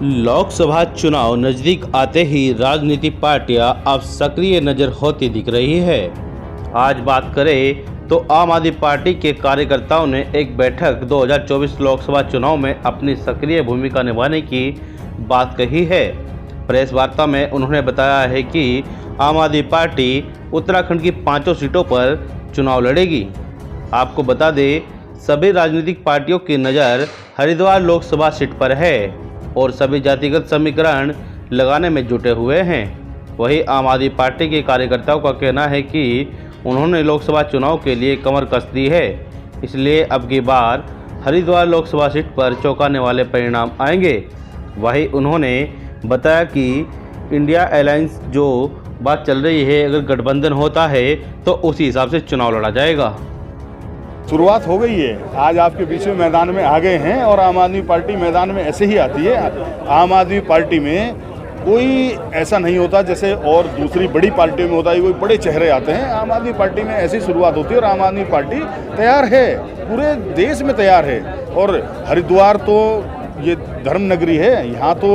लोकसभा चुनाव नजदीक आते ही राजनीतिक पार्टियां अब सक्रिय नजर होती दिख रही है। आज बात करें तो आम आदमी पार्टी के कार्यकर्ताओं ने एक बैठक 2024 लोकसभा चुनाव में अपनी सक्रिय भूमिका निभाने की बात कही है। प्रेस वार्ता में उन्होंने बताया है कि आम आदमी पार्टी उत्तराखंड की 5 सीटों पर चुनाव लड़ेगी। आपको बता दें, सभी राजनीतिक पार्टियों की नज़र हरिद्वार लोकसभा सीट पर है और सभी जातिगत समीकरण लगाने में जुटे हुए हैं। वहीं आम आदमी पार्टी के कार्यकर्ताओं का कहना है कि उन्होंने लोकसभा चुनाव के लिए कमर कस दी है, इसलिए अब की बार हरिद्वार लोकसभा सीट पर चौंकाने वाले परिणाम आएंगे। वहीं उन्होंने बताया कि इंडिया अलायंस जो बात चल रही है, अगर गठबंधन होता है तो उसी हिसाब से चुनाव लड़ा जाएगा। शुरुआत हो गई है। आज आपके बीच में मैदान में आ गए हैं और आम आदमी पार्टी मैदान में ऐसे ही आती है। आम आदमी पार्टी में कोई ऐसा नहीं होता जैसे और दूसरी बड़ी पार्टियों में होता है, कोई बड़े चेहरे आते हैं। आम आदमी पार्टी में ऐसी शुरुआत होती है और आम आदमी पार्टी तैयार है, पूरे देश में तैयार है। और हरिद्वार तो ये धर्म नगरी है, यहाँ तो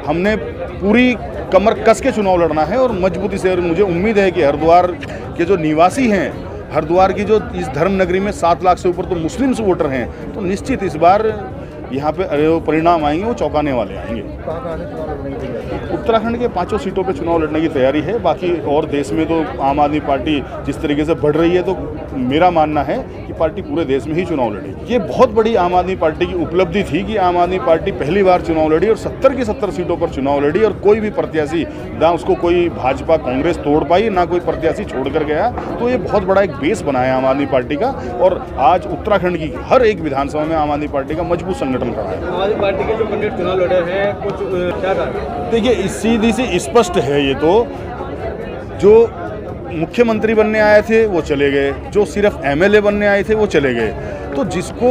हमने पूरी कमर कस के चुनाव लड़ना है और मजबूती से। और मुझे उम्मीद है कि हरिद्वार के जो निवासी हैं, हरिद्वार की जो इस धर्म नगरी में 7 लाख से ऊपर तो मुस्लिम्स वोटर हैं, तो निश्चित इस बार यहाँ पे परिणाम आएंगे, वो चौंकाने वाले आएंगे। उत्तराखंड के 5 सीटों पे चुनाव लड़ने की तैयारी है। बाकी और देश में तो आम आदमी पार्टी जिस तरीके से बढ़ रही है, तो मेरा मानना है कि पार्टी पूरे देश में ही चुनाव लड़ेगी। ये बहुत बड़ी आम आदमी पार्टी की उपलब्धि थी कि आम आदमी पार्टी पहली बार चुनाव लड़ी और 70 की 70 सीटों पर चुनाव लड़ी और कोई भी प्रत्याशी ना उसको कोई भाजपा कांग्रेस तोड़ पाई, ना कोई प्रत्याशी छोड़ कर गया। तो ये बहुत बड़ा एक बेस बनाया आम आदमी पार्टी का और आज उत्तराखंड की हर एक विधानसभा में आम आदमी पार्टी का मजबूत संगठन खड़ा है। आम आदमी पार्टी के जो कैंडिडेट चुनाव लड़े हैं, कुछ क्या देखिए, सीधी सी स्पष्ट है। ये तो जो मुख्यमंत्री बनने आए थे वो चले गए, जो सिर्फ एमएलए बनने आए थे वो चले गए। तो जिसको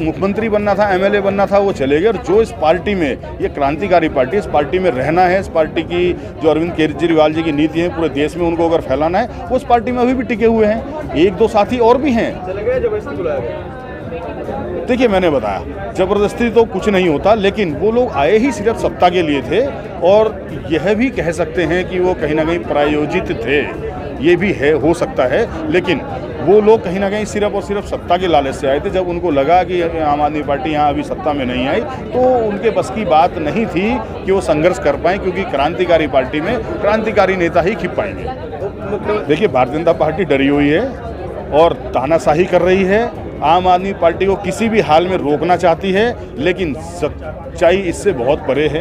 मुख्यमंत्री बनना था, एमएलए बनना था, वो चले गए। और जो इस पार्टी में, ये क्रांतिकारी पार्टी, इस पार्टी में रहना है, इस पार्टी की जो अरविंद केजरीवाल जी की नीति है पूरे देश में उनको अगर फैलाना है, वो इस पार्टी में अभी भी टिके हुए हैं। 1-2 साथी और भी हैं। चले गए, जबरदस्ती बुलाया गया। देखिए, मैंने बताया जबरदस्ती तो कुछ नहीं होता, लेकिन वो लोग आए ही सिर्फ सत्ता के लिए थे और यह भी कह सकते हैं कि वो कहीं ना कहीं प्रायोजित थे। ये भी है, हो सकता है, लेकिन वो लोग कहीं ना कहीं सिर्फ और सिर्फ सत्ता के लालच से आए थे। जब उनको लगा कि आम आदमी पार्टी यहाँ अभी सत्ता में नहीं आई, तो उनके बस की बात नहीं थी कि वो संघर्ष कर पाएँ, क्योंकि क्रांतिकारी पार्टी में क्रांतिकारी नेता ही खिप पाएंगे। देखिए, भारतीय जनता पार्टी डरी हुई है और तानाशाही कर रही है। आम आदमी पार्टी को किसी भी हाल में रोकना चाहती है, लेकिन सच्चाई इससे बहुत परे है।